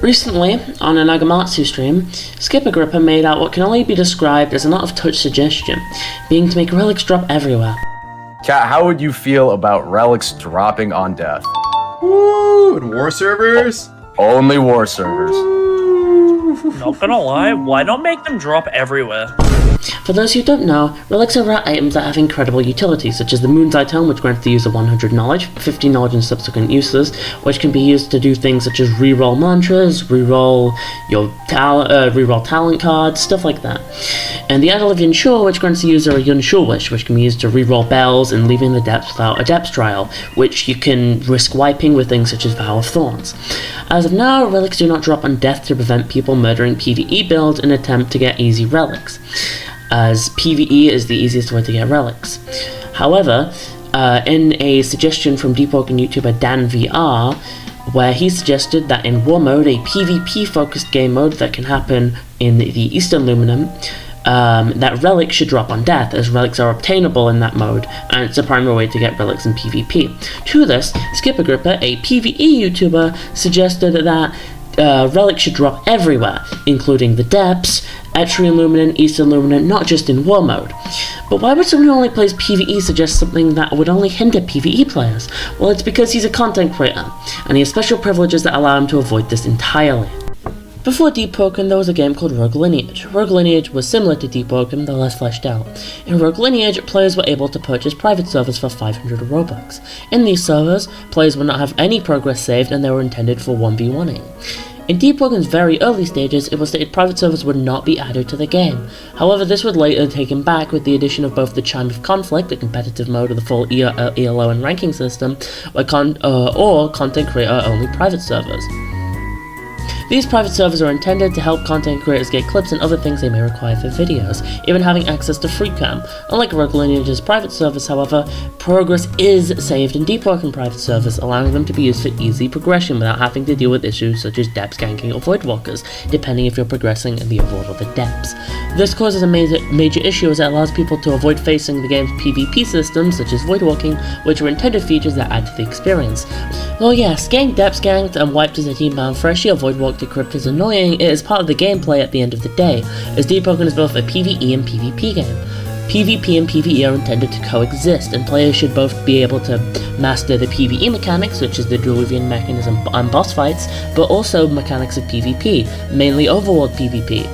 Recently, on a Nagamatsu stream, Skip Agrippa made out what can only be described as an out-of-touch suggestion, being to make relics drop everywhere. Kat, how would you feel about relics dropping on death? Woo! And war servers? Only war servers. Not gonna lie, why not make them drop everywhere? For those who don't know, relics are rare items that have incredible utility, such as the Moon's Eye Tome, which grants the user 100 knowledge, 50 knowledge in subsequent uses, which can be used to do things such as reroll mantras, reroll talent cards, stuff like that. And the Idol of Yunshur, which grants the user a Yunshur wish, which can be used to reroll bells and leaving the depths without a depth trial, which you can risk wiping with things such as Vow of Thorns. As of now, relics do not drop on death to prevent people murdering PvE builds in an attempt to get easy relics, as PvE is the easiest way to get relics. However, in a suggestion from Deepwoken YouTuber DanVR, where he suggested that in War Mode, a PvP-focused game mode that can happen in the Eastern Luminum, that relics should drop on death, as relics are obtainable in that mode, and it's a primary way to get relics in PvP. To this, Skip Agrippa, a PvE YouTuber, suggested that relics should drop everywhere, including the depths, Etrian Luminant, Eastern Luminant, not just in War Mode. But why would someone who only plays PvE suggest something that would only hinder PvE players? Well, it's because he's a content creator, and he has special privileges that allow him to avoid this entirely. Before Deepwoken, there was a game called Rogue Lineage. Rogue Lineage was similar to Deepwoken, though less fleshed out. In Rogue Lineage, players were able to purchase private servers for 500 Robux. In these servers, players would not have any progress saved, and they were intended for 1v1ing. In Deepwoken's very early stages, it was stated private servers would not be added to the game. However, this was later taken back with the addition of both the Chime of Conflict, a competitive mode of the full ELO and ranking system, or content creator-only private servers. These private servers are intended to help content creators get clips and other things they may require for videos, even having access to FreeCam. Unlike Rogue Lineage's private servers, however, progress is saved in Deepwoken private servers, allowing them to be used for easy progression without having to deal with issues such as depths ganking or voidwalkers, depending if you're progressing in the Abode or the depths. This causes a major issue as it allows people to avoid facing the game's PvP systems, such as voidwalking, which are intended features that add to the experience. Well yes, getting depths ganked and wiped as a team bound freshie or voidwalk decrypt is annoying. It is part of the gameplay at the end of the day, as Deepwoken is both a PvE and PvP game. PvP and PvE are intended to coexist, and players should both be able to master the PvE mechanics, such as the Druidian mechanism and boss fights, but also mechanics of PvP, mainly overworld PvP.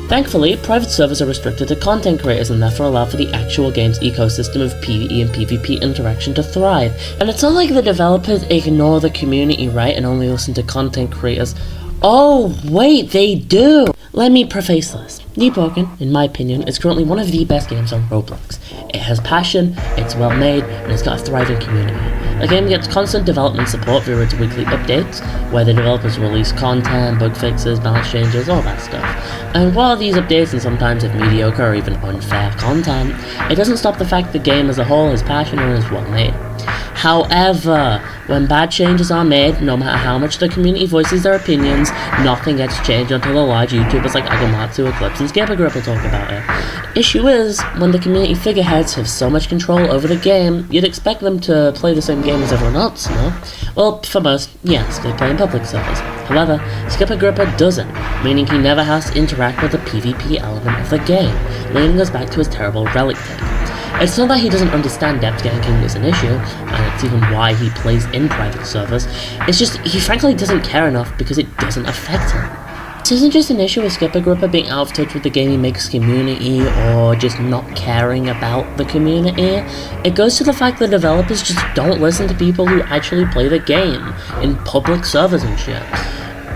Thankfully, private servers are restricted to content creators and therefore allow for the actual game's ecosystem of PvE and PvP interaction to thrive. And it's not like the developers ignore the community, right, and only listen to content creators. Oh, wait, they do! Let me preface this. Deepwoken, in my opinion, is currently one of the best games on Roblox. It has passion, it's well made, and it's got a thriving community. The game gets constant development support via its weekly updates, where the developers release content, bug fixes, balance changes, all that stuff. And while these updates can sometimes have mediocre or even unfair content, it doesn't stop the fact the game as a whole is passionate and is well made. However, when bad changes are made, no matter how much the community voices their opinions, nothing gets changed until the large YouTubers like Agamatsu, Eclipse, and Skip Agrippa talk about it. Issue is, when the community figureheads have so much control over the game, you'd expect them to play the same game as everyone else, no? Well, for most, yes, they play in public servers. However, Skip Agrippa doesn't, meaning he never has to interact with the PvP element of the game, leading us back to his terrible relic take. It's not that he doesn't understand depth ganking is an issue, and it's even why he plays in private servers, it's just he frankly doesn't care enough because it doesn't affect him. This isn't just an issue with Skip Agrippa being out of touch with the gaming makes community or just not caring about the community. It goes to the fact that developers just don't listen to people who actually play the game in public servers and shit.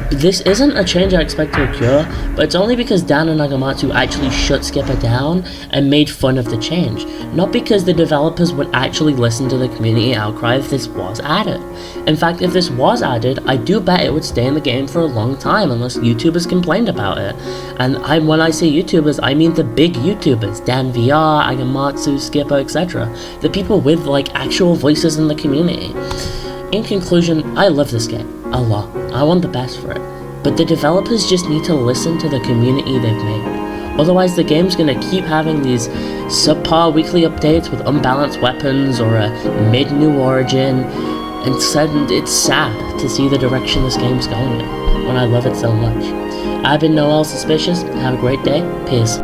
This isn't a change I expect to occur, but it's only because Dan and Nagamatsu actually shut Skipper down and made fun of the change, not because the developers would actually listen to the community outcry if this was added. In fact, if this was added, I do bet it would stay in the game for a long time unless YouTubers complained about it. And when I say YouTubers, I mean the big YouTubers, DanVR, Agamatsu, Skipper, etc. The people with actual voices in the community. In conclusion, I love this game a lot. I want the best for it. But the developers just need to listen to the community they've made. Otherwise, the game's gonna keep having these subpar weekly updates with unbalanced weapons or a mid-new origin, and it's sad to see the direction this game's going in. when I love it so much. I've been Noel Suspicious. Have a great day. Peace.